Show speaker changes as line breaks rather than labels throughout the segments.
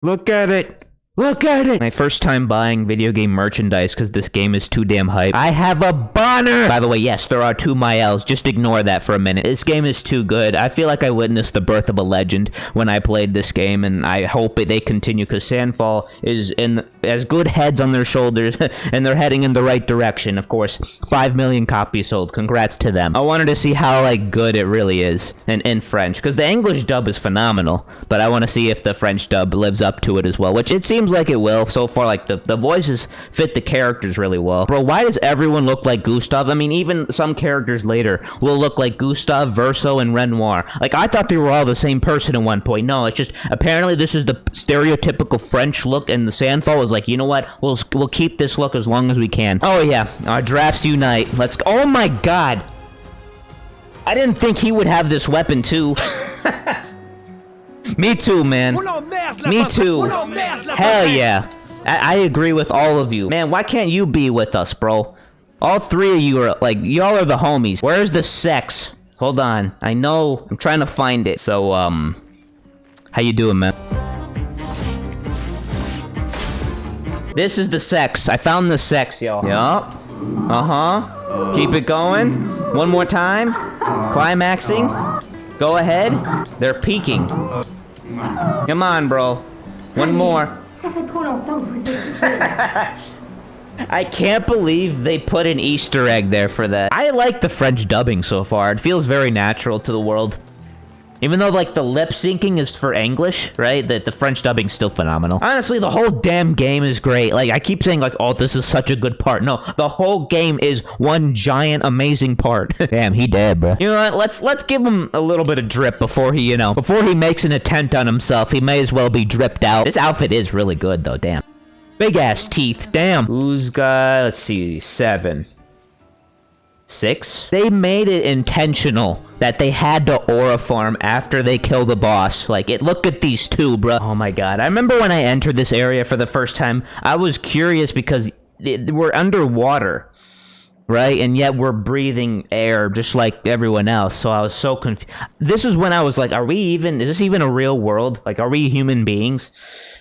Look at it. Look at it! My first time buying video game merchandise because this game is too damn hype. I have a banner! By the way, yes, there are 2 Maels. Just ignore that for a minute. This game is too good. I feel like I witnessed the birth of a legend when I played this game, and I hope they continue because Sandfall is as good heads on their shoulders, and they're heading in the right direction. Of course, 5 million copies sold. Congrats to them. I wanted to see how, like, good it really is in French, because the English dub is phenomenal, but I want to see if the French dub lives up to it as well, which it seems like it will. So far, like, the voices fit the characters really well. Bro, why does everyone look like Gustav? I mean, even some characters later will look like Gustav, Verso, and Renoir. Like, I thought they were all the same person at one point. No, it's just, apparently this is the stereotypical French look, and the Sandfall was like, you know what? We'll keep this look as long as we can. Oh, yeah. Our drafts unite. Let's go. Oh, my God. I didn't think he would have this weapon, too. Me too, man. Me too. Hell yeah. I agree with all of you. Man, why can't you be with us, bro? All 3 of you are, like, y'all are the homies. Where's the sex? Hold on. I know. I'm trying to find it. So, how you doing, man? This is the sex. I found the sex, y'all. Yup. Uh-huh. Keep it going. One more time. Climaxing. Go ahead. They're peeking. Come on, bro. One more. I can't believe they put an Easter egg there for that. I like the French dubbing so far. It feels very natural to the world. Even though, like, the lip syncing is for English, right? The French dubbing's still phenomenal. Honestly, the whole damn game is great. Like, I keep saying, like, oh, this is such a good part. No, the whole game is one giant, amazing part. Damn, he dead, bro. You know what? Let's give him a little bit of drip before he, before he makes an attempt on himself. He may as well be dripped out. This outfit is really good, though. Damn. Big-ass teeth. Damn. Who's got, let's see, 7. 6? They made it intentional that they had to aura farm after they kill the boss. Like, look at these 2, bro. Oh my God. I remember when I entered this area for the first time, I was curious because we're underwater, right? And yet we're breathing air just like everyone else. So I was so confused. This is when I was like, is this even a real world? Like, are we human beings?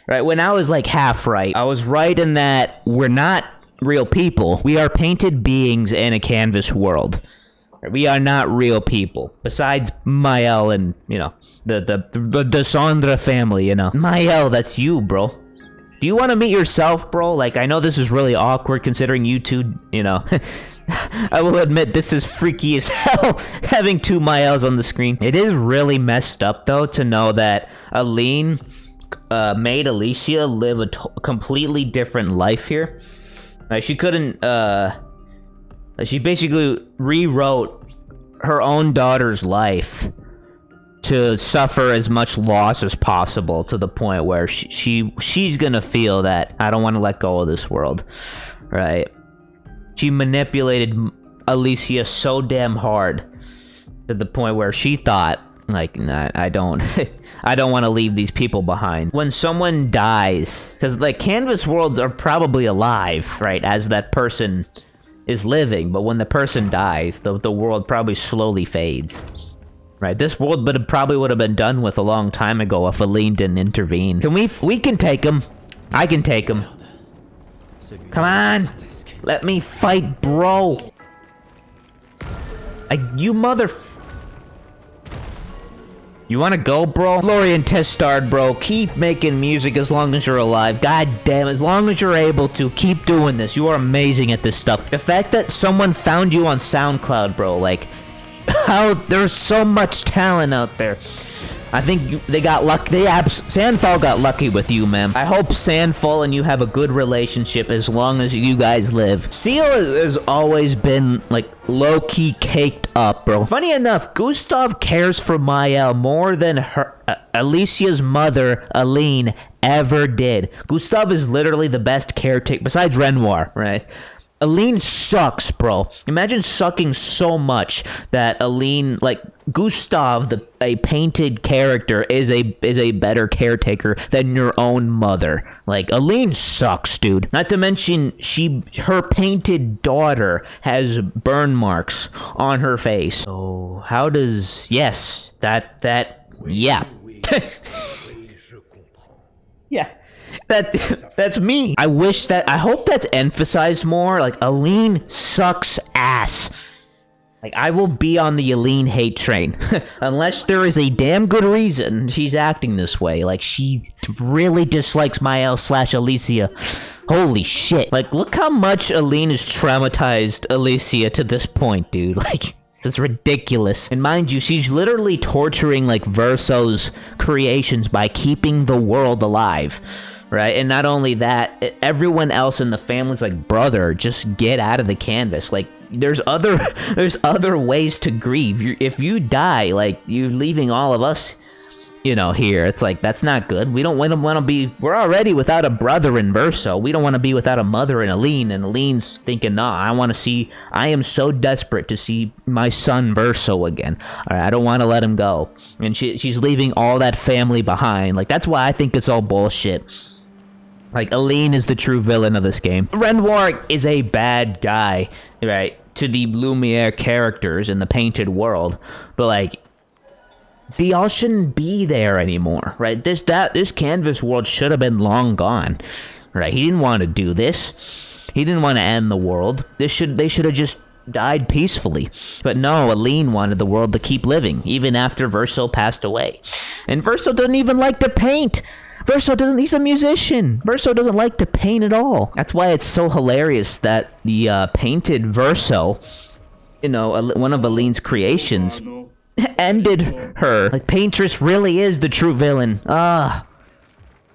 Right? When I was like half right, I was right in that we're not real people. We are painted beings in a canvas world. We are not real people. Besides Mael and, the Sandra family, Mael, that's you, bro. Do you want to meet yourself, bro? Like, I know this is really awkward considering you two, I will admit this is freaky as hell, having 2 Maels on the screen. It is really messed up, though, to know that Aline made Alicia live a completely different life here. She couldn't, she basically rewrote her own daughter's life to suffer as much loss as possible to the point where she's gonna feel that I don't want to let go of this world, right? She manipulated Alicia so damn hard to the point where she thought, like, nah, I don't want to leave these people behind. When someone dies, because, like, canvas worlds are probably alive, right, as that person is living, but when the person dies, the world probably slowly fades. Right, this world probably would have been done with a long time ago if Aline didn't intervene. We can take him. I can take him. Come on. Let me fight, bro. You mother... You wanna go, bro? Lorian Testard, bro. Keep making music as long as you're alive. God damn, as long as you're able to, keep doing this. You are amazing at this stuff. The fact that someone found you on SoundCloud, bro, like, how there's so much talent out there. I think they got lucky. Sandfall got lucky with you, man. I hope Sandfall and you have a good relationship as long as you guys live. Seal has always been, like, low-key caked up, bro. Funny enough, Gustav cares for Mael more than Alicia's mother, Aline, ever did. Gustav is literally the best caretaker, besides Renoir, right? Aline sucks, bro. Imagine sucking so much that Aline, like, Gustav, a painted character, is a better caretaker than your own mother. Like, Aline sucks, dude. Not to mention, her painted daughter has burn marks on her face. So, how does... Yes, yeah. Yeah, that's me. I hope that's emphasized more. Like, Aline sucks ass. Like, I will be on the Aline hate train. Unless there is a damn good reason she's acting this way. Like, she really dislikes Mael/Alicia. Holy shit. Like, look how much Aline has traumatized Alicia to this point, dude. Like, this is ridiculous. And mind you, she's literally torturing, like, Verso's creations by keeping the world alive. Right? And not only that, everyone else in the family's like, brother, just get out of the canvas. Like, there's other ways to grieve. If you die, like, you're leaving all of us, you know, here. It's like, that's not good. We don't want to be, we're already without a brother in Verso. We don't want to be without a mother in Aline. And Aline's thinking, nah, I am so desperate to see my son Verso again. All right, I don't want to let him go. And she's leaving all that family behind. Like, that's why I think it's all bullshit. Like, Aline is the true villain of this game. Renoir is a bad guy, right, to the Lumiere characters in the painted world, but, like, they all shouldn't be there anymore, right? This canvas world should have been long gone, right? He didn't want to do this. He didn't want to end the world. They should have just died peacefully. But no, Aline wanted the world to keep living, even after Verso passed away. And Verso doesn't even like to paint. He's a musician. Verso doesn't like to paint at all. That's why it's so hilarious that the painted Verso, you know, one of Aline's creations, ended her. Like, Paintress really is the true villain.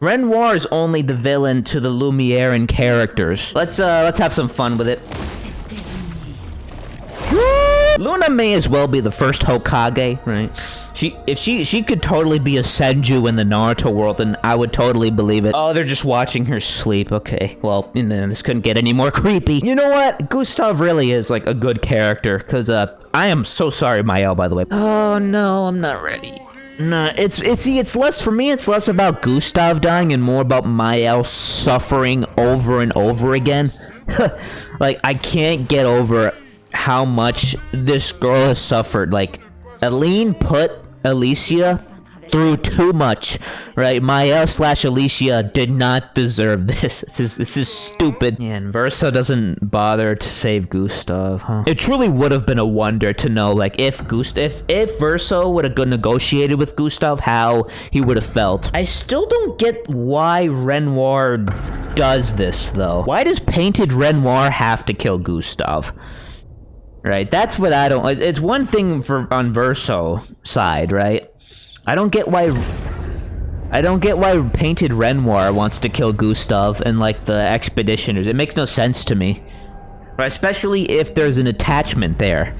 Renoir is only the villain to the Lumieran characters. Let's have some fun with it. Luna may as well be the first Hokage, right? She could totally be a Senju in the Naruto world, and I would totally believe it. Oh, they're just watching her sleep. Okay, well, this couldn't get any more creepy. You know what? Gustav really is, like, a good character, because, I am so sorry, Mael, by the way. Oh, no, I'm not ready. Nah, it's less, for me, it's less about Gustav dying and more about Mael suffering over and over again. Like, I can't get over how much this girl has suffered. Like, Aline put Alicia through too much, right? Mael/Alicia did not deserve this. This is stupid. Yeah, and Verso doesn't bother to save Gustav, huh? It truly would have been a wonder to know, like, if Verso would have negotiated with Gustav, how he would have felt. I still don't get why Renoir does this, though. Why does painted Renoir have to kill Gustav? Right, that's what I don't. It's one thing on Verso side, right? I don't get why painted Renoir wants to kill Gustav and, like, the expeditioners. It makes no sense to me, right? Especially if there's an attachment there.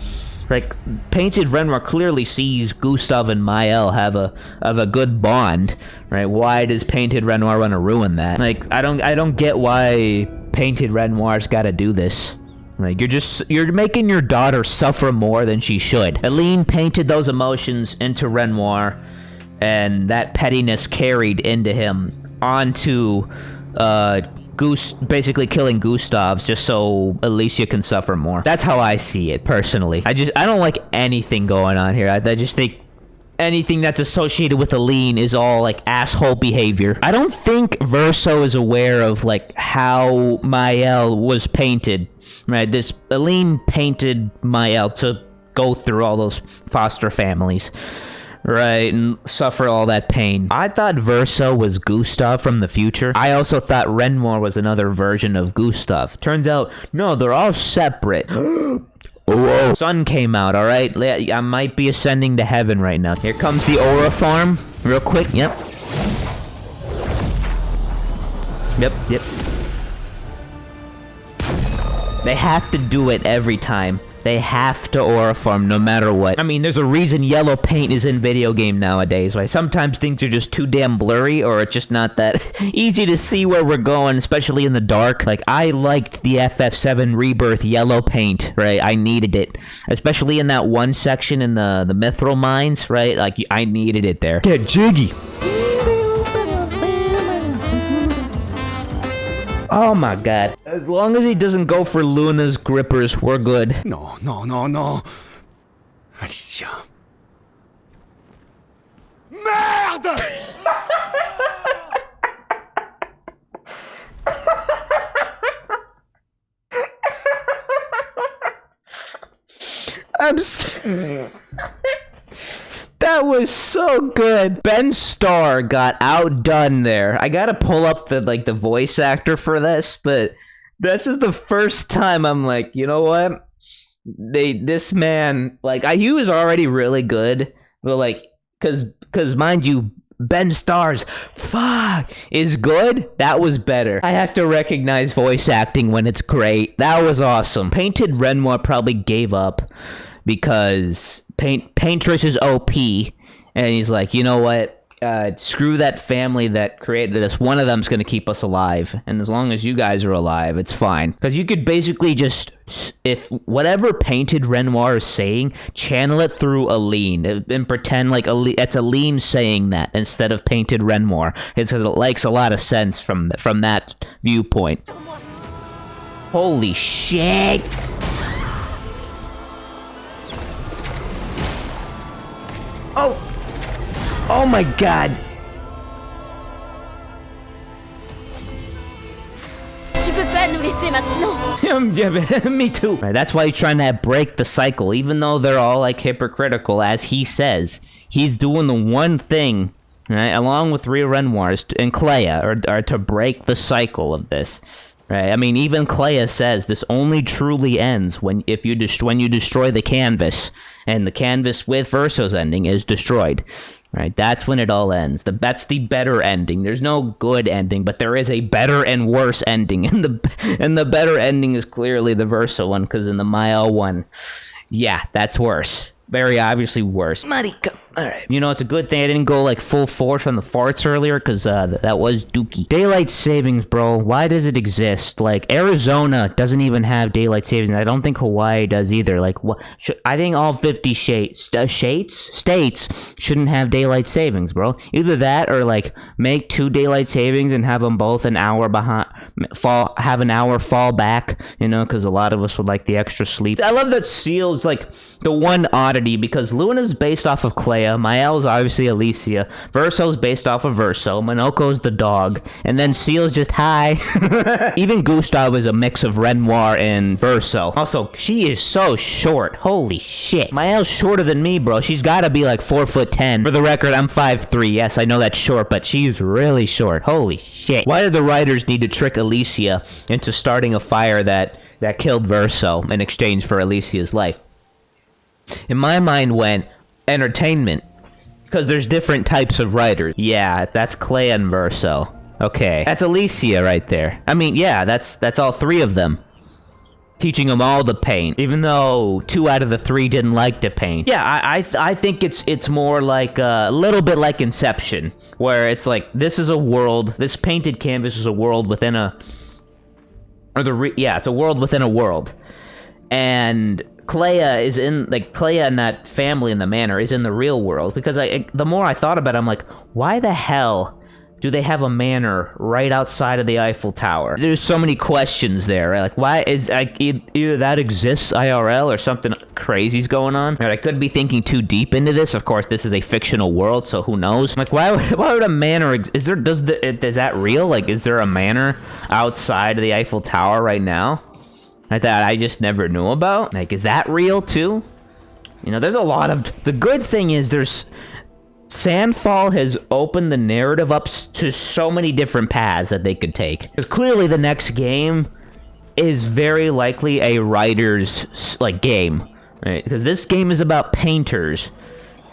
Like, painted Renoir clearly sees Gustav and Mael have a good bond, right? Why does painted Renoir want to ruin that? Like, I don't get why painted Renoir's got to do this. Like, you're making your daughter suffer more than she should. Aline painted those emotions into Renoir, and that pettiness carried into him onto basically killing Gustav's just so Alicia can suffer more. That's how I see it personally. I don't like anything going on here. I just think anything that's associated with Aline is all, like, asshole behavior. I don't think Verso is aware of, like, how Mael was painted. Right, this Aline painted Mael to go through all those foster families, right, and suffer all that pain. I thought Verso was Gustav from the future. I also thought Renoir was another version of Gustav. Turns out, no, they're all separate. Whoa. Sun came out, all right? I might be ascending to heaven right now. Here comes the aura farm, real quick. Yep. They have to do it every time. They have to aura farm no matter what. I mean, there's a reason yellow paint is in video game nowadays, right? Sometimes things are just too damn blurry, or it's just not that easy to see where we're going, especially in the dark. Like, I liked the FF7 Rebirth yellow paint, right? I needed it. Especially in that one section in the mithril mines, right? Like, I needed it there. Get jiggy! Oh my god. As long as he doesn't go for Luna's grippers, we're good.
No. Alicia. MERDE!
That was so good. Ben Starr got outdone there. I gotta pull up the voice actor for this, but this is the first time I'm like, you know what? This man, like, he was already really good, but like, cause mind you, Ben Starr's fuck is good. That was better. I have to recognize voice acting when it's great. That was awesome. Painted Renoir probably gave up because Paintress is OP, and he's like, you know what? Screw that family that created us. One of them's gonna keep us alive, and as long as you guys are alive, it's fine. Because you could basically just, if whatever Painted Renoir is saying, channel it through Aline and pretend like it's Aline saying that instead of Painted Renoir. It's because it makes a lot of sense from that viewpoint. Holy shit! Oh my god!
Tu peux pas nous laisser maintenant.
Me too. Right, that's why he's trying to break the cycle, even though they're all like hypocritical, as he says. He's doing the one thing, right, along with Rio Renoir and Clea, are to break the cycle of this. Right? I mean, even Clea says this only truly ends when you destroy the canvas, and the canvas with Verso's ending is destroyed. Right, that's when it all ends. That's the better ending. There's no good ending, but there is a better and worse ending. And the better ending is clearly the Verso one, because in the Mael one, yeah, that's worse. Very obviously worse. Marika. Alright. You know, it's a good thing I didn't go like full force on the farts earlier, because that was dookie. Daylight savings, bro. Why does it exist? Like, Arizona doesn't even have daylight savings. I don't think Hawaii does either. Like, what? I think all 50 states shouldn't have daylight savings, bro. Either that or, like, make 2 daylight savings and have them both an hour behind, have an hour fall back, you know, because a lot of us would like the extra sleep. I love that Seal's, like, the one oddity, because Luna's based off of Clea, Mael's obviously Alicia, Verso's based off of Verso, Monoko's the dog, and then Seal's just hi. Even Gustav is a mix of Renoir and Verso. Also, she is so short. Holy shit. Mael's shorter than me, bro. She's gotta be like 4'10". For the record, I'm 5'3". Yes, I know that's short, but she's really short. Holy shit. Why did the writers need to trick Alicia into starting a fire that killed Verso in exchange for Alicia's life? In my mind went entertainment, because there's different types of writers. Yeah, that's Clea and Verso. Okay, that's Alicia right there. I mean, yeah, that's all 3 of them. Teaching them all to paint, even though 2 out of the 3 didn't like to paint. Yeah, I think it's more like a little bit like Inception, where it's like, this is a world, this painted canvas is a world within a, it's a world within a world. And Clea and that family in the manor is in the real world, because the more I thought about it, I'm like, why the hell do they have a manor right outside of the Eiffel Tower? There's so many questions there, right? Like, why is, like, either that exists IRL or something crazy's going on? Right, I could be thinking too deep into this. Of course, this is a fictional world, so who knows? Like, why would a manor is that real? Like, is there a manor outside of the Eiffel Tower right now that I just never knew about? Like, is that real too? You know, there's a lot of... The good thing is Sandfall has opened the narrative up to so many different paths that they could take. Because clearly the next game is very likely a writer's, like, game, right? Because this game is about painters,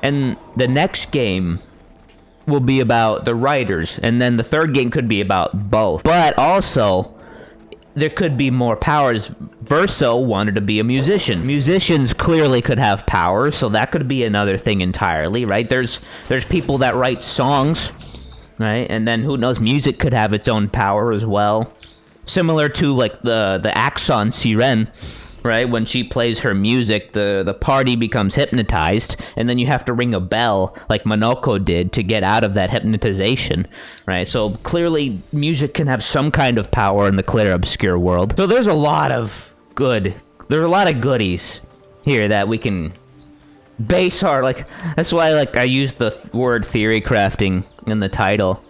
and the next game will be about the writers, and then the third game could be about both. But also, there could be more powers. Verso wanted to be a musician. Musicians clearly could have powers, so that could be another thing entirely, right? There's people that write songs, right? And then who knows, music could have its own power as well. Similar to, like, the Axon Siren, right? When she plays her music, the party becomes hypnotized, and then you have to ring a bell, like Monoko did, to get out of that hypnotization, right? So clearly, music can have some kind of power in the Claire Obscure world. So there's a lot of goodies here that we can base our, like, that's why, like, I use the word theory crafting in the title.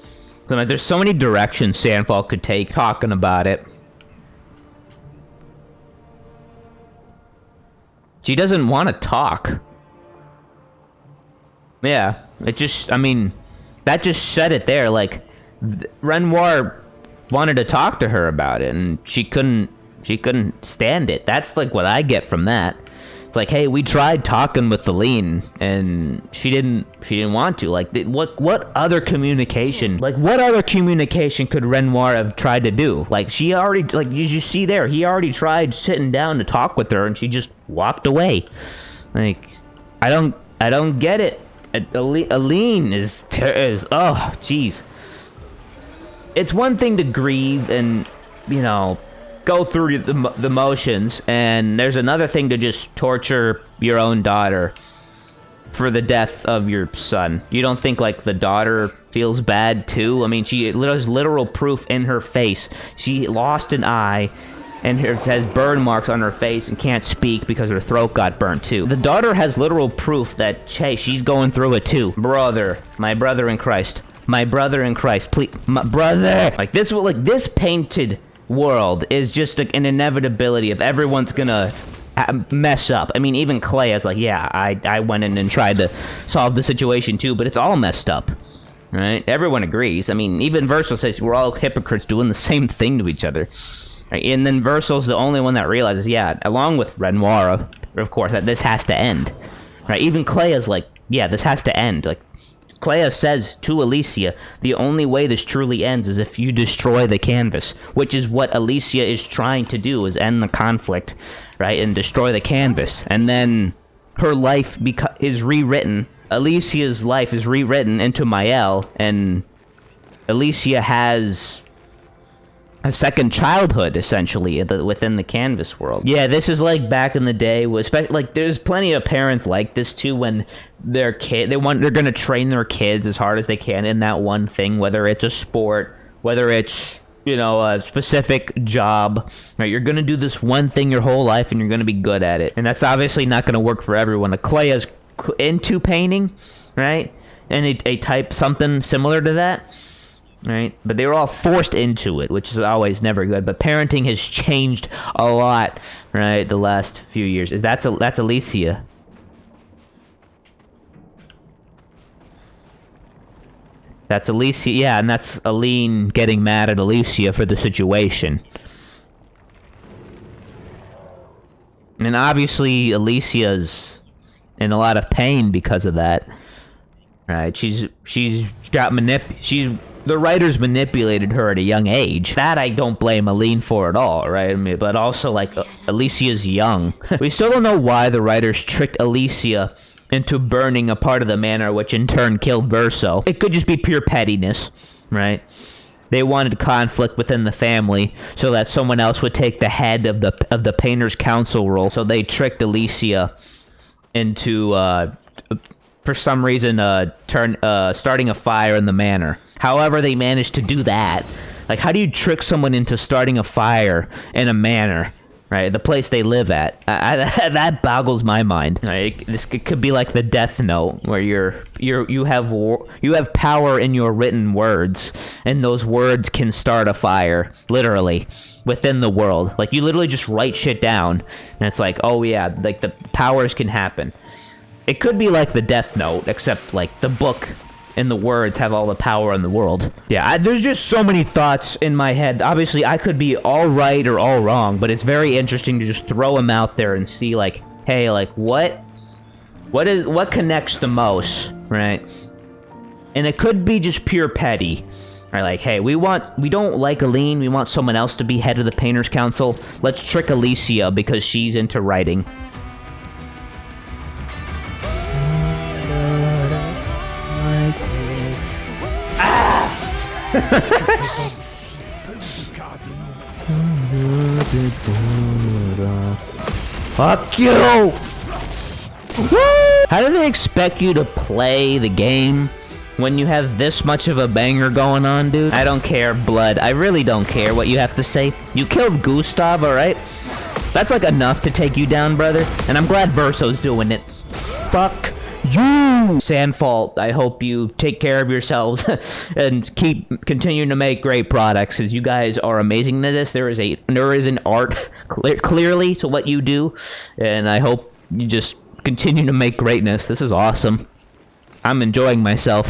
So, like, there's so many directions Sandfall could take talking about it. She doesn't want to talk. Yeah, it just, I mean, that just said it there. Like, Renoir wanted to talk to her about it, and she couldn't stand it. That's like what I get from that. It's like, hey, we tried talking with Aline, and she didn't want to. Like, what other communication? Like, what other communication could Renoir have tried to do? Like, she already, like, you see there, he already tried sitting down to talk with her, and she just walked away. Like, I don't get it. Aline is oh, jeez. It's one thing to grieve and, you know, go through the motions, and there's another thing to just torture your own daughter for the death of your son. You don't think, like, the daughter feels bad too? I mean, there's literal proof in her face. She lost an eye and has burn marks on her face and can't speak because her throat got burnt too. The daughter has literal proof that, hey, she's going through it too. Brother, my brother in Christ, please, my brother. Like, this painted world is just like an inevitability of everyone's gonna mess up. I mean, even Clay is like, yeah, I went in and tried to solve the situation too, but it's all messed up, right? Everyone agrees. I mean, even Verso says we're all hypocrites doing the same thing to each other. Right? And then Verso's the only one that realizes, yeah, along with Renoir, of course, that this has to end. Right? Even Clea is like, yeah, this has to end. Like, Clea says to Alicia, the only way this truly ends is if you destroy the canvas, which is what Alicia is trying to do, is end the conflict, right, and destroy the canvas. And then her life is rewritten. Alicia's life is rewritten into Mael, and Alicia has a second childhood, essentially, within the canvas world. Yeah, this is like back in the day, like, there's plenty of parents like this too, when they're gonna train their kids as hard as they can in that one thing, whether it's a sport, whether it's, you know, a specific job, right? You're gonna do this one thing your whole life, and you're gonna be good at it, and that's obviously not gonna work for everyone. Clea's into painting, right, and a type something similar to that. Right, but they were all forced into it, which is always never good. But parenting has changed a lot, right, the last few years. That's Alicia. That's Alicia, yeah, and that's Aline getting mad at Alicia for the situation. And obviously, Alicia's in a lot of pain because of that. Right, the writers manipulated her at a young age. That I don't blame Aline for at all, right? I mean, but also, like, Alicia's young. We still don't know why the writers tricked Alicia into burning a part of the manor, which in turn killed Verso. It could just be pure pettiness, right? They wanted conflict within the family so that someone else would take the head of the Painter's Council role. So they tricked Alicia into, for some reason, starting a fire in the manor. However they managed to do that. Like, how do you trick someone into starting a fire in a manor, right? The place they live at. That boggles my mind. Right? It could be like the Death Note, where you have power in your written words, and those words can start a fire, literally, within the world. Like, you literally just write shit down, and it's like, oh yeah, like, the powers can happen. It could be like the Death Note, except, like, the book and the words have all the power in the world. Yeah, there's just so many thoughts in my head. Obviously, I could be all right or all wrong, but it's very interesting to just throw them out there and see, like, hey, like, what connects the most, right? And it could be just pure petty. Right, like, hey, we don't like Aline, we want someone else to be head of the Painters Council. Let's trick Alicia because she's into writing. Fuck you! How do they expect you to play the game when you have this much of a banger going on, dude? I don't care, Blood. I really don't care what you have to say. You killed Gustav, alright? That's like enough to take you down, brother. And I'm glad Verso's doing it. Fuck you! Sandfault, I hope you take care of yourselves and continuing to make great products, because you guys are amazing at this. There is an art clearly to what you do, and I hope you just continue to make greatness. This is awesome. I'm enjoying myself.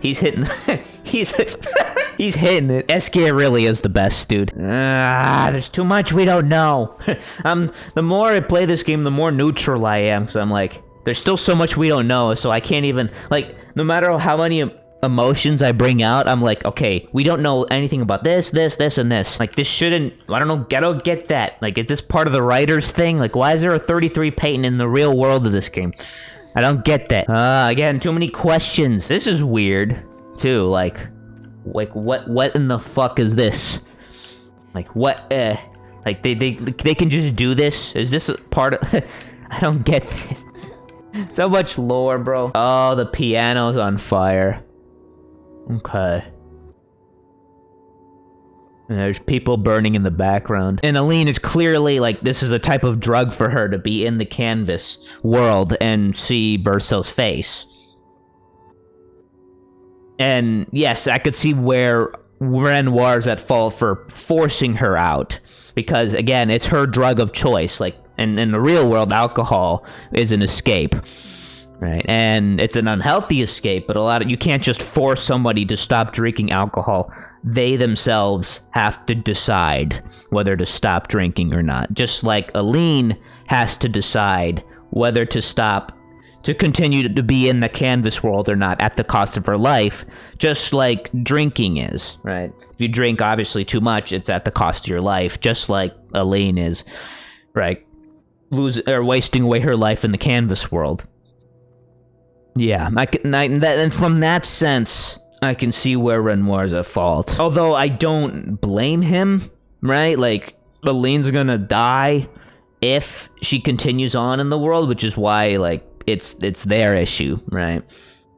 He's hitting. He's hitting it. Eskia really is the best, dude. There's too much we don't know. The more I play this game, the more neutral I am, because I'm like, there's still so much we don't know, so I can't even, like, no matter how many emotions I bring out, I'm like, okay, we don't know anything about this, and this. Like, this shouldn't, I don't get that. Like, is this part of the writer's thing? Like, why is there a 33 patent in the real world of this game? I don't get that. Again, too many questions. This is weird, too. Like what in the fuck is this? Like, what, like, they can just do this? Is this a part of, I don't get this. So much lore, bro. Oh, the piano's on fire. Okay. And there's people burning in the background. And Aline is clearly, like, this is a type of drug for her to be in the canvas world and see Verso's face. And yes, I could see where Renoir's at fault for forcing her out. Because, again, it's her drug of choice. Like, and in the real world, alcohol is an escape. Right, and it's an unhealthy escape, but you can't just force somebody to stop drinking alcohol. They themselves have to decide whether to stop drinking or not. Just like Aline has to decide whether to continue to be in the canvas world or not at the cost of her life, just like drinking is, right? If you drink obviously too much, it's at the cost of your life, just like Aline is, right? Wasting away her life in the canvas world. Yeah, and from that sense, I can see where Renoir's at fault. Although I don't blame him, right? Like, Aline's gonna die if she continues on in the world, which is why, like, it's their issue, right?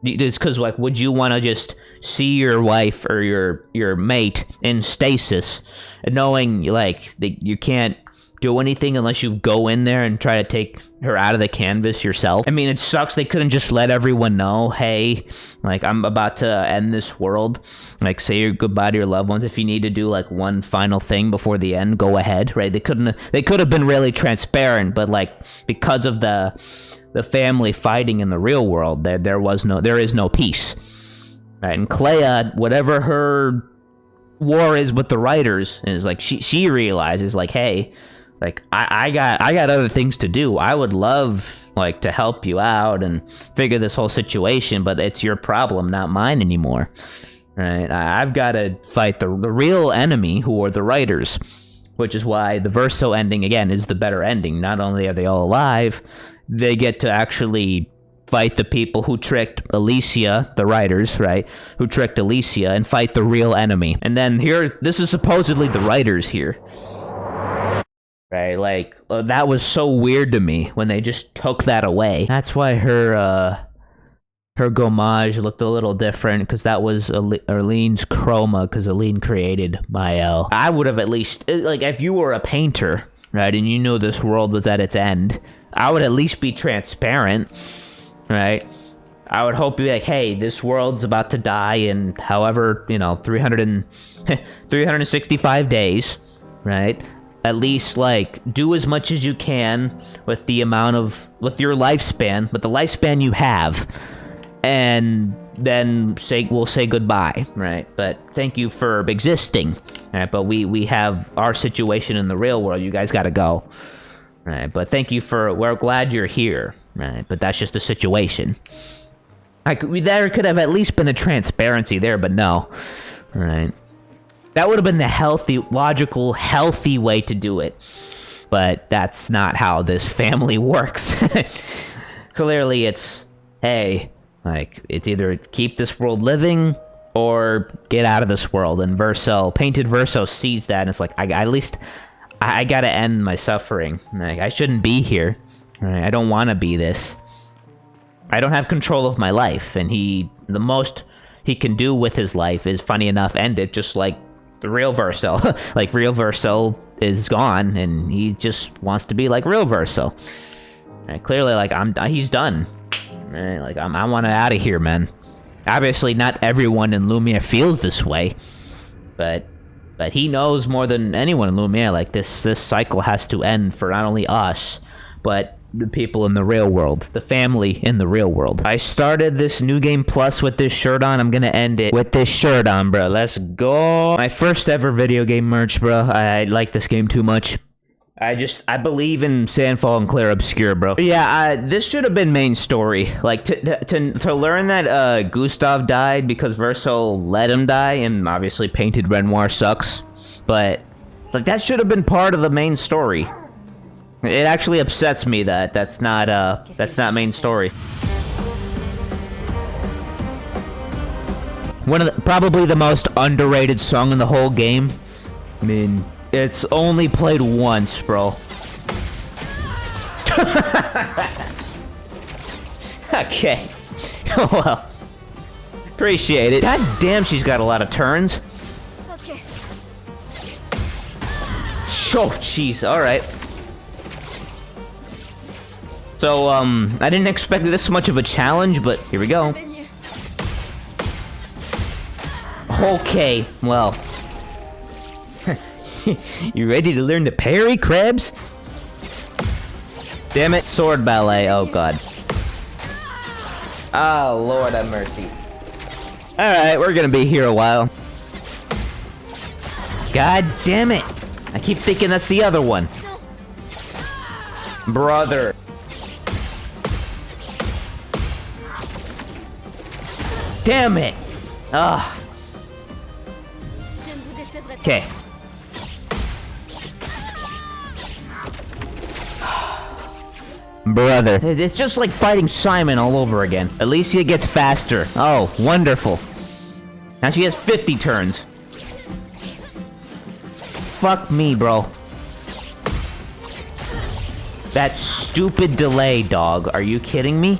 It's because, like, would you want to just see your wife or your mate in stasis, knowing, like, that you can't do anything unless you go in there and try to take her out of the canvas yourself? I mean, it sucks they couldn't just let everyone know, hey, like, I'm about to end this world. Like, say your goodbye to your loved ones. If you need to do, like, one final thing before the end, go ahead, right? They could have been really transparent, but, like, because of the family fighting in the real world, there is no peace, right? And Clea, whatever her war is with the writers, is like, she realizes, like, hey, like, I got other things to do. I would love, like, to help you out and figure this whole situation, but it's your problem, not mine anymore, right? I've got to fight the real enemy, who are the writers, which is why the Verso ending, again, is the better ending. Not only are they all alive, they get to actually fight the people who tricked Alicia, the writers, right? Who tricked Alicia, and fight the real enemy. And then here, this is supposedly the writers here. Right, like, that was so weird to me when they just took that away. That's why her gommage looked a little different, because that was Aline's chroma, because Aline created Mael. I would have at least, like, if you were a painter, right, and you knew this world was at its end, I would at least be transparent, right? I would hope, be like, hey, this world's about to die in however, 365 days, right? At least, like, do as much as you can with your lifespan, with the lifespan you have, and then we'll say goodbye, right? But thank you for existing, right? But we have our situation in the real world. You guys gotta go, right? But we're glad you're here, right? But that's just the situation. There could have at least been a transparency there, but no, right? That would have been the healthy, logical, healthy way to do it. But that's not how this family works. Clearly, it's, hey, like, it's either keep this world living or get out of this world. And Painted Verso sees that, and it's like, I gotta end my suffering. Like, I shouldn't be here. Right? I don't want to be this. I don't have control of my life. And the most he can do with his life is, funny enough, end it, just like the real Verso. Like, real Verso is gone, and he just wants to be like real Verso. And clearly, like, he's done. Right? Like, I want out of here, man. Obviously, not everyone in Lumia feels this way, but But he knows more than anyone in Lumiere, like, this cycle has to end for not only us, but the people in the real world, the family in the real world. I started this New Game Plus with this shirt on. I'm gonna end it with this shirt on, bro. Let's go. My first ever video game merch, bro. I like this game too much. I believe in Sandfall and Clear Obscure, bro. But yeah, this should have been main story. Like, to learn that Gustav died because Verso let him die, and obviously Painted Renoir sucks. But, like, that should have been part of the main story. It actually upsets me that that's not main story. Probably the most underrated song in the whole game. I mean, it's only played once, bro. Okay. Well, appreciate it. God damn, she's got a lot of turns.
Okay.
Oh, jeez. All right. So, I didn't expect this much of a challenge, but here we go. Okay, well. You ready to learn to parry, Krebs? Damn it, sword ballet. Oh, God. Oh, Lord have mercy. Alright, we're gonna be here a while. God damn it. I keep thinking that's the other one. Brother. Damn it! Ugh. Okay. Brother. It's just like fighting Simon all over again. Alicia gets faster. Oh, wonderful. Now she has 50 turns. Fuck me, bro. That stupid delay, dog. Are you kidding me?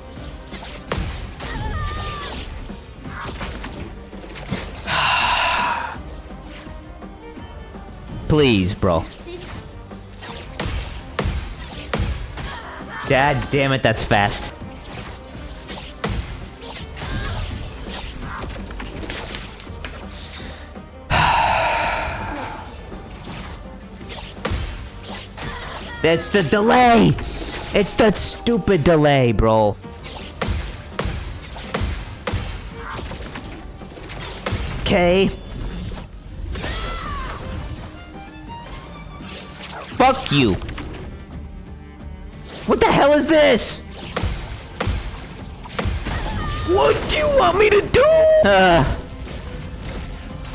Please, bro. God damn it, that's fast. That's the delay! It's that stupid delay, bro. Okay. Fuck you. What the hell is this? What do you want me to do?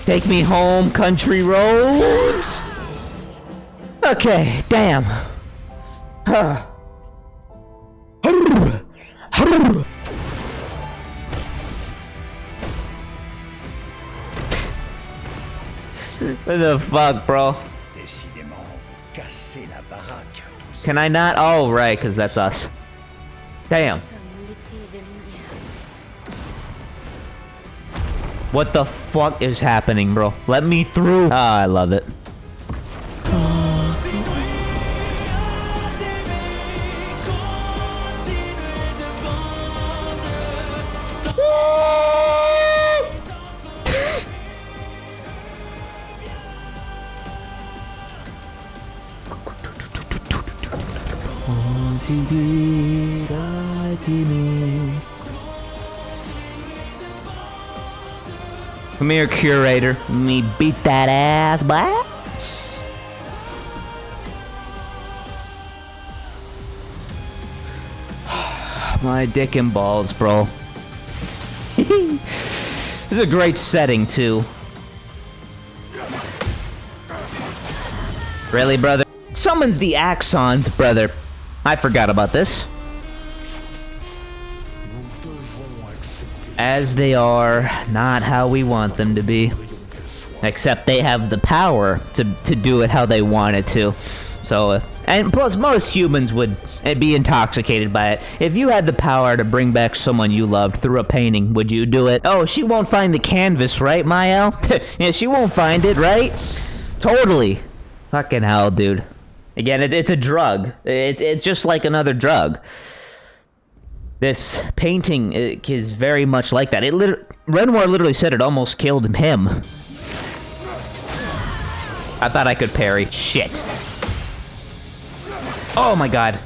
Take me home, country roads. Okay, damn. What the fuck, bro? Can I not? Oh, right, because that's us. Damn. What the fuck is happening, bro? Let me through. Ah, I love it. Come here, curator. Let me beat that ass, boy. My dick and balls, bro. This is a great setting, too. Really, brother? Summons the Axons, brother. I forgot about this. As they are, not how we want them to be. Except they have the power to do it how they want it to. So, and plus most humans would be intoxicated by it. If you had the power to bring back someone you loved through a painting, would you do it? Oh, she won't find the canvas, right, Mael? Yeah, she won't find it, right? Totally. Fucking hell, dude. Again, it's a drug. It's just like another drug. This painting is very much like that. Renoir literally said it almost killed him. I thought I could parry. Shit. Oh my god.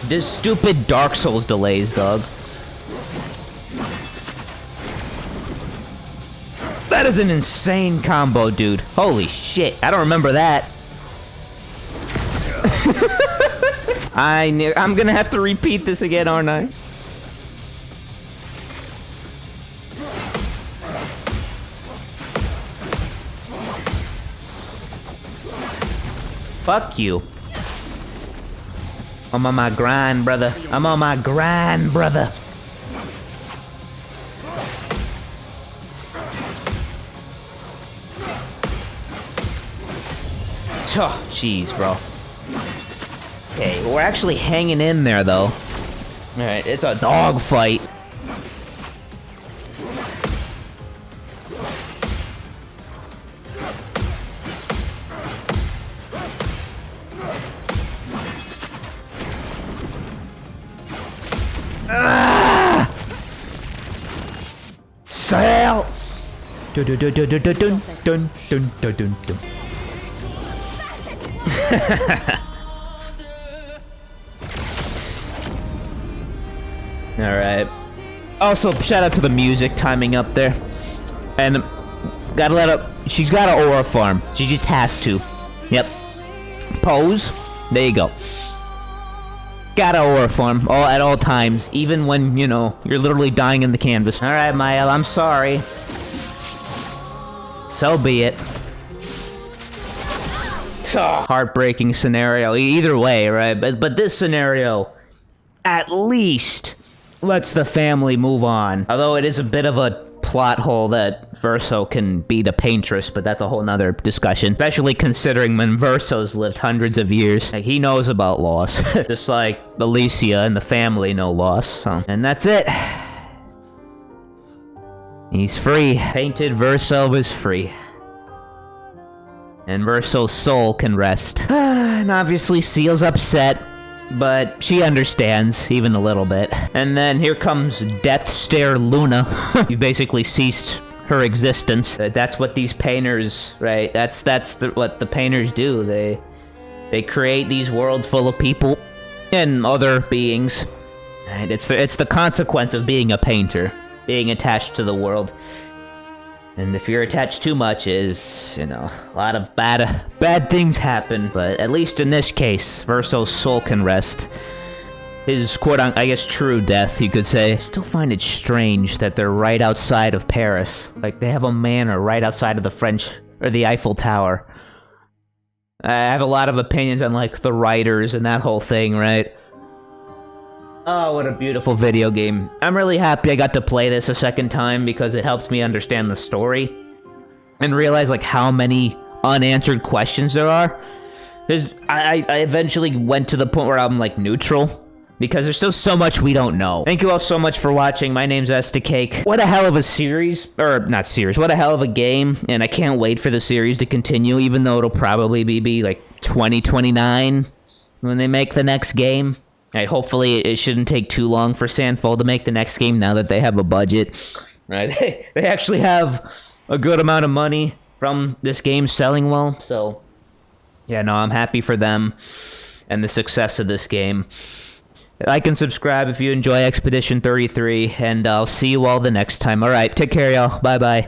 This stupid Dark Souls delays, dog. That is an insane combo, dude. Holy shit. I don't remember that. I'm gonna have to repeat this again, aren't I? Fuck you. I'm on my grind, brother. I'm on my grind, brother. Oh, jeez, bro. Okay, we're actually hanging in there, though. Alright, it's a dog fight. Sail! Dun dun dun dun dun dun dun dun dun dun dun. Alright. Also, shout out to the music timing up there. And gotta let up. She's got an aura farm. She just has to. Yep. Pose. There you go. Got an aura farm at all times, even when, you know, you're literally dying in the canvas. Alright, Mael, I'm sorry. So be it. Heartbreaking scenario. Either way, right? But this scenario, at least, lets the family move on. Although it is a bit of a plot hole that Verso can beat a paintress, but that's a whole nother discussion. Especially considering when Verso's lived hundreds of years. Like, he knows about loss. Just like Alicia and the family know loss. So. And that's it. He's free. Painted Verso is free. And Verso's soul can rest. And obviously Seal's upset, but she understands, even a little bit. And then here comes Death Stare Luna. You've basically ceased her existence. That's what these painters, right? That's what the painters do. They create these worlds full of people and other beings. And it's the consequence of being a painter, being attached to the world. And if you're attached too much, is, you know, a lot of bad things happen. But at least in this case, Verso's soul can rest. His quote-unquote, I guess, true death, you could say. I still find it strange that they're right outside of Paris. Like, they have a manor right outside of the Eiffel Tower. I have a lot of opinions on, like, the writers and that whole thing, right? Oh, what a beautiful video game. I'm really happy I got to play this a second time because it helps me understand the story and realize, like, how many unanswered questions there are. Because I eventually went to the point where I'm, like, neutral because there's still so much we don't know. Thank you all so much for watching. My name's Estecake. What a hell of a series, or not series, what a hell of a game, and I can't wait for the series to continue, even though it'll probably be like 2029 when they make the next game. Right, hopefully it shouldn't take too long for Sandfall to make the next game now that they have a budget. Right, they actually have a good amount of money from this game selling well. So, yeah, no, I'm happy for them and the success of this game. Like and subscribe if you enjoy Expedition 33, and I'll see you all the next time. All right, take care, y'all. Bye-bye.